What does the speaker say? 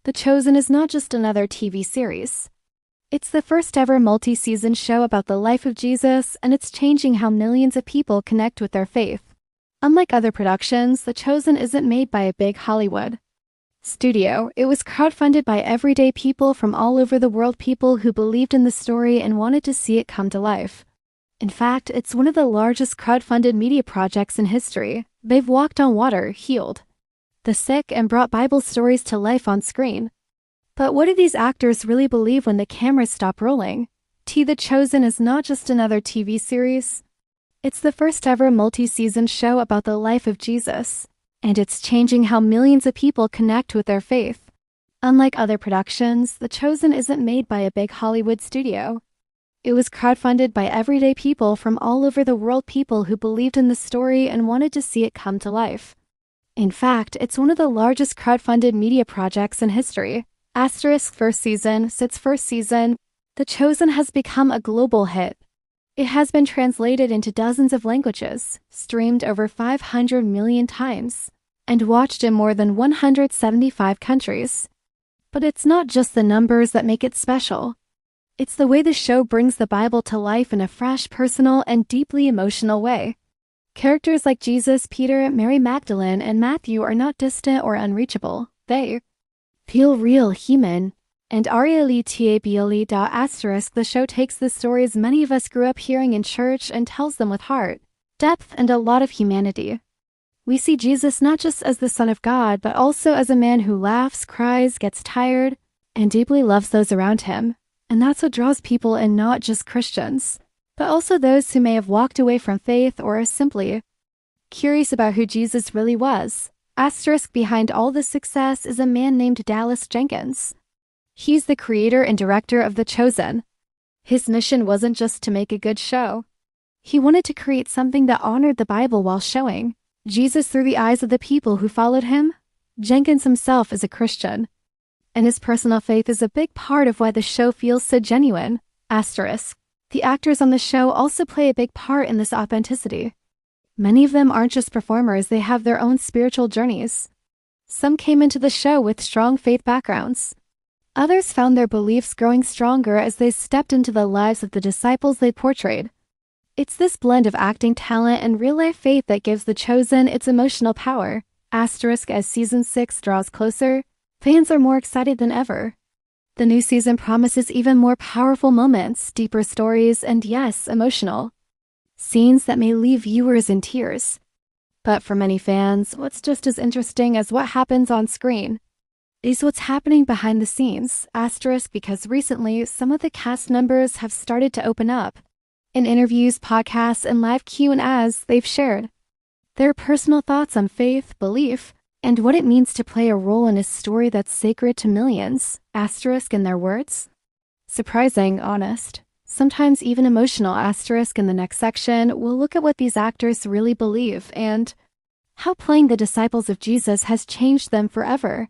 The Chosen is not just another TV series. It's the first ever multi-season show about the life of Jesus, and it's changing how millions of people connect with their faith. Unlike other productions, The Chosen isn't made by a big Hollywood studio. It was crowdfunded by everyday people from all over the world, people who believed in the story and wanted to see it come to life. In fact, it's one of the largest crowdfunded media projects in history. They've walked on water, healed the sick, and brought Bible stories to life on screen. But what do these actors really believe when the cameras stop rolling? The Chosen is not just another TV series. It's the first ever multi-season show about the life of Jesus, and it's changing how millions of people connect with their faith. Unlike other productions, The Chosen isn't made by a big Hollywood studio. It was crowdfunded by everyday people from all over the world, people who believed in the story and wanted to see it come to life. In fact, it's one of the largest crowdfunded media projects in history. First season. Since first season, The Chosen has become a global hit. It has been translated into dozens of languages, streamed over 500 million times, and watched in more than 175 countries. But it's not just the numbers that make it special. It's the way the show brings the Bible to life in a fresh, personal, and deeply emotional way. Characters like Jesus, Peter, Mary Magdalene, and Matthew are not distant or unreachable. They feel real, human. And relatable. The show takes the stories many of us grew up hearing in church and tells them with heart, depth, and a lot of humanity. We see Jesus not just as the Son of God, but also as a man who laughs, cries, gets tired, and deeply loves those around him. And that's what draws people in, not just Christians, but also those who may have walked away from faith or are simply curious about who Jesus really was. Behind all this success is a man named Dallas Jenkins. He's the creator and director of The Chosen. His mission wasn't just to make a good show. He wanted to create something that honored the Bible while showing Jesus through the eyes of the people who followed him. Jenkins himself is a Christian, and his personal faith is a big part of why the show feels so genuine. The actors on the show also play a big part in this authenticity. Many of them aren't just performers, they have their own spiritual journeys. Some came into the show with strong faith backgrounds. Others found their beliefs growing stronger as they stepped into the lives of the disciples they portrayed. It's this blend of acting talent and real-life faith that gives The Chosen its emotional power. As season 6 draws closer, fans are more excited than ever. The new season promises even more powerful moments, deeper stories, and yes, emotional scenes that may leave viewers in tears. But for many fans, what's just as interesting as what happens on screen is what's happening behind the scenes. Because recently, some of the cast members have started to open up. In interviews, podcasts, and live Q&As, they've shared their personal thoughts on faith, belief, and what it means to play a role in a story that's sacred to millions. In their words, surprising, honest, sometimes even emotional. In the next section, we'll look at what these actors really believe and how playing the disciples of Jesus has changed them forever.